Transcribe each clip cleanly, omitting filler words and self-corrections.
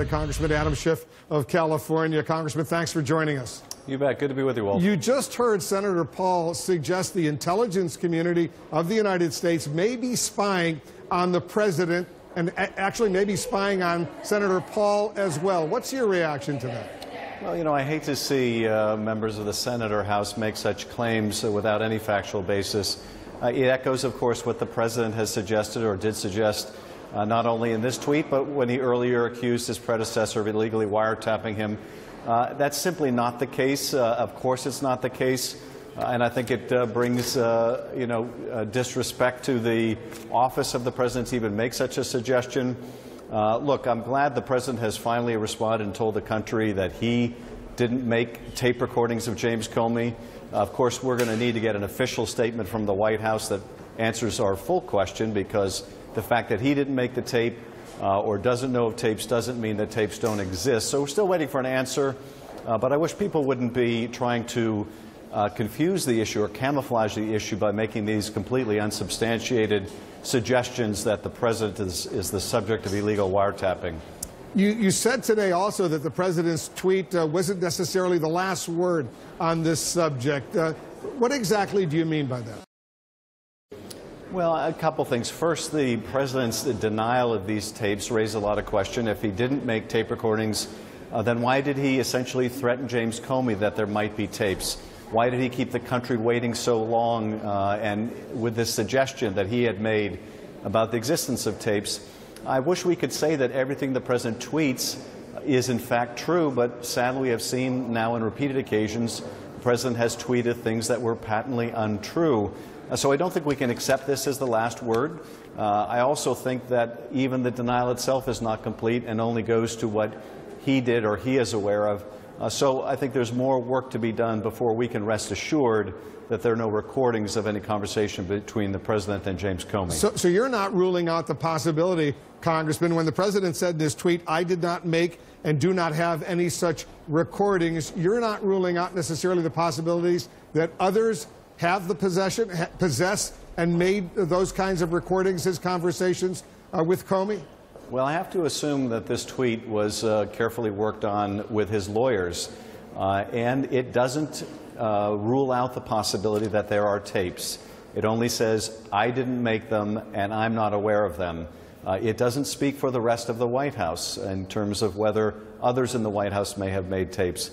Congressman Adam Schiff of California. Congressman, thanks for joining us. You bet. Good to be with you, Walt. You just heard Senator Paul suggest the intelligence community of the United States may be spying on the president and actually maybe spying on Senator Paul as well. What's your reaction to that? Well, you know, I hate to see members of the Senate or House make such claims without any factual basis. It echoes, of course, what the president has suggested or did suggest, not only in this tweet, but when he earlier accused his predecessor of illegally wiretapping him. That's simply not the case. Of course it's not the case. And I think it brings, disrespect to the office of the president to even make such a suggestion. Look, I'm glad the president has finally responded and told the country that he didn't make tape recordings of James Comey. Of course, we're going to need to get an official statement from the White House that answers our full question, because the fact that he didn't make the tape or doesn't know of tapes doesn't mean that tapes don't exist. So we're still waiting for an answer, but I wish people wouldn't be trying to confuse the issue or camouflage the issue by making these completely unsubstantiated suggestions that the president is the subject of illegal wiretapping. You said today also that the president's tweet wasn't necessarily the last word on this subject. What exactly do you mean by that? Well, a couple things. First, the president's denial of these tapes raised a lot of question. If he didn't make tape recordings, then why did he essentially threaten James Comey that there might be tapes? Why did he keep the country waiting so long and with this suggestion that he had made about the existence of tapes? I wish we could say that everything the president tweets is in fact true, but sadly we have seen now on repeated occasions the president has tweeted things that were patently untrue. So I don't think we can accept this as the last word. I also think that even the denial itself is not complete and only goes to what he did or he is aware of. So I think there's more work to be done before we can rest assured that there are no recordings of any conversation between the president and James Comey. So you're not ruling out the possibility, Congressman, when the president said in his tweet, "I did not make and do not have any such recordings," you're not ruling out necessarily the possibilities that others have the possess and made those kinds of recordings, his conversations with Comey? Well, I have to assume that this tweet was carefully worked on with his lawyers, and it doesn't rule out the possibility that there are tapes. It only says, "I didn't make them and I'm not aware of them." It doesn't speak for the rest of the White House in terms of whether others in the White House may have made tapes.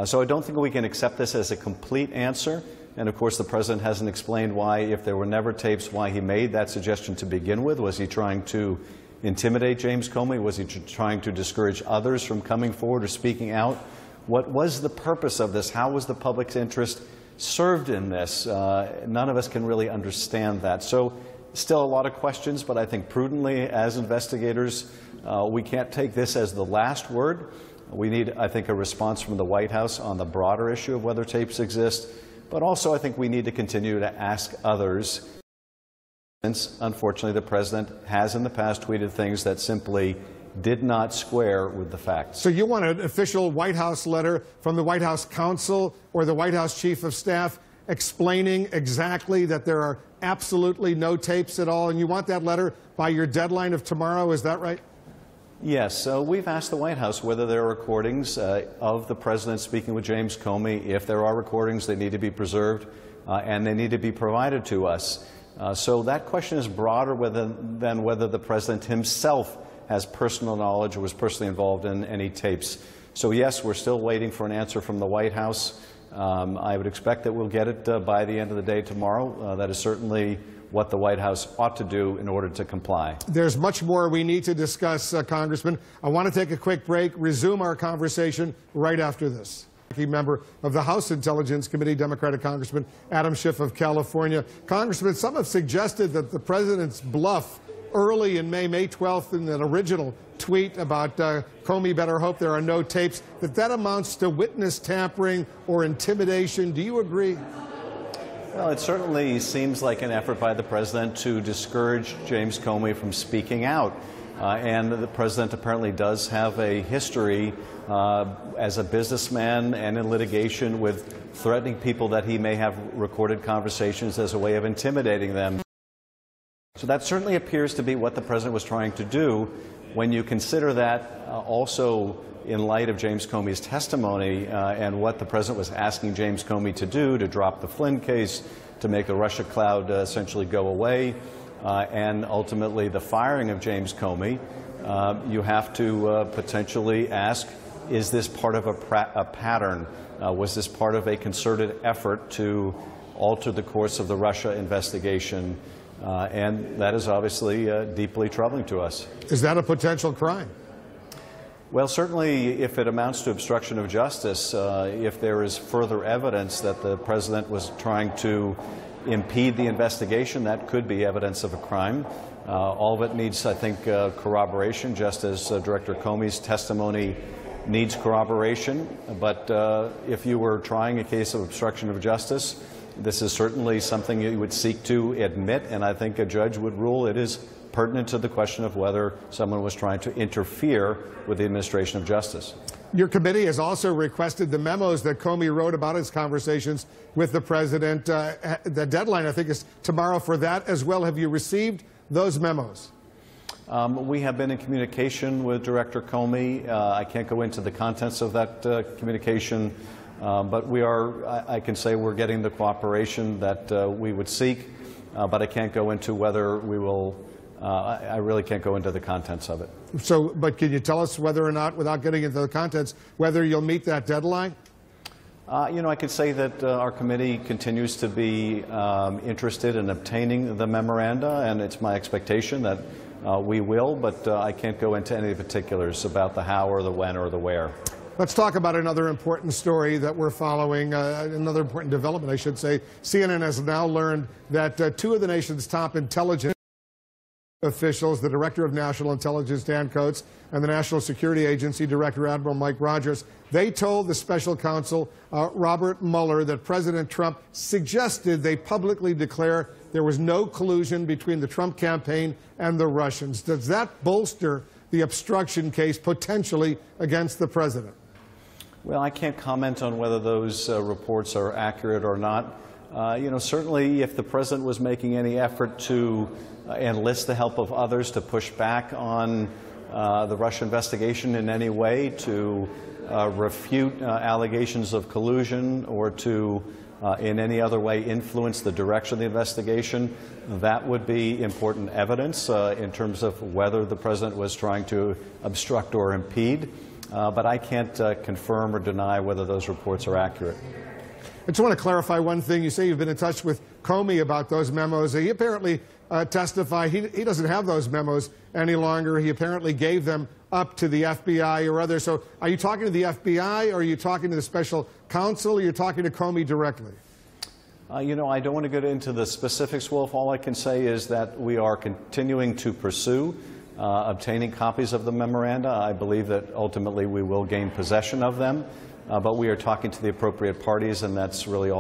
So I don't think we can accept this as a complete answer. And of course, the president hasn't explained why, if there were never tapes, why he made that suggestion to begin with. Was he trying to intimidate James Comey? Was he trying to discourage others from coming forward or speaking out? What was the purpose of this? How was the public's interest served in this? None of us can really understand that. So still a lot of questions, but I think prudently as investigators, we can't take this as the last word. We need, I think, a response from the White House on the broader issue of whether tapes exist. But also I think we need to continue to ask others, since unfortunately the president has in the past tweeted things that simply did not square with the facts. So you want an official White House letter from the White House counsel or the White House chief of staff explaining exactly that there are absolutely no tapes at all, and you want that letter by your deadline of tomorrow, is that right? Yes, we've asked the White House whether there are recordings of the president speaking with James Comey. If there are recordings, they need to be preserved and they need to be provided to us. So that question is broader than whether the president himself has personal knowledge or was personally involved in any tapes. So yes, we're still waiting for an answer from the White House. I would expect that we'll get it by the end of the day tomorrow. That is certainly what the White House ought to do in order to comply. There's much more we need to discuss, Congressman. I want to take a quick break, resume our conversation right after this. Member of the House Intelligence Committee, Democratic Congressman Adam Schiff of California. Congressman, some have suggested that the president's bluff early in May 12th, in an original tweet about Comey better hope there are no tapes, that amounts to witness tampering or intimidation. Do you agree? Well, it certainly seems like an effort by the president to discourage James Comey from speaking out. And the president apparently does have a history as a businessman and in litigation with threatening people that he may have recorded conversations as a way of intimidating them. So that certainly appears to be what the president was trying to do When you consider that also in light of James Comey's testimony and what the president was asking James Comey to do, to drop the Flynn case, to make the Russia cloud essentially go away, and ultimately the firing of James Comey, you have to potentially ask, is this part of a pattern? Was this part of a concerted effort to alter the course of the Russia investigation? And that is obviously deeply troubling to us. Is that a potential crime? Well, certainly if it amounts to obstruction of justice, if there is further evidence that the president was trying to impede the investigation, that could be evidence of a crime. All of it needs, I think, corroboration, just as Director Comey's testimony needs corroboration. But if you were trying a case of obstruction of justice, this is certainly something you would seek to admit, and I think a judge would rule it is pertinent to the question of whether someone was trying to interfere with the administration of justice. Your committee has also requested the memos that Comey wrote about his conversations with the president. The deadline, I think, is tomorrow for that as well. Have you received those memos? We have been in communication with Director Comey. I can't go into the contents of that communication, but we are, I can say we're getting the cooperation that we would seek, but I can't go into whether we will, I really can't go into the contents of it. So, but can you tell us whether or not, without getting into the contents, whether you'll meet that deadline? You know, I could say that our committee continues to be interested in obtaining the memoranda, and it's my expectation that we will, but I can't go into any particulars about the how or the when or the where. Let's talk about another important story that we're following, another important development, I should say. CNN has now learned that two of the nation's top intelligence officials, the Director of National Intelligence, Dan Coats, and the National Security Agency Director, Admiral Mike Rogers, they told the special counsel, Robert Mueller, that President Trump suggested they publicly declare there was no collusion between the Trump campaign and the Russians. Does that bolster the obstruction case potentially against the president? Well, I can't comment on whether those reports are accurate or not. You know, certainly if the president was making any effort to enlist the help of others to push back on the Russia investigation in any way, to refute allegations of collusion, or to in any other way influence the direction of the investigation, that would be important evidence in terms of whether the president was trying to obstruct or impede. But I can't confirm or deny whether those reports are accurate. I just want to clarify one thing. You say you've been in touch with Comey about those memos. He apparently testified he doesn't have those memos any longer. He apparently gave them up to the FBI or others. So are you talking to the FBI, or are you talking to the special counsel, or are you talking to Comey directly? You know, I don't want to get into the specifics, Wolf. All I can say is that we are continuing to pursue obtaining copies of the memoranda. I believe that ultimately we will gain possession of them, but we are talking to the appropriate parties, and that's really all.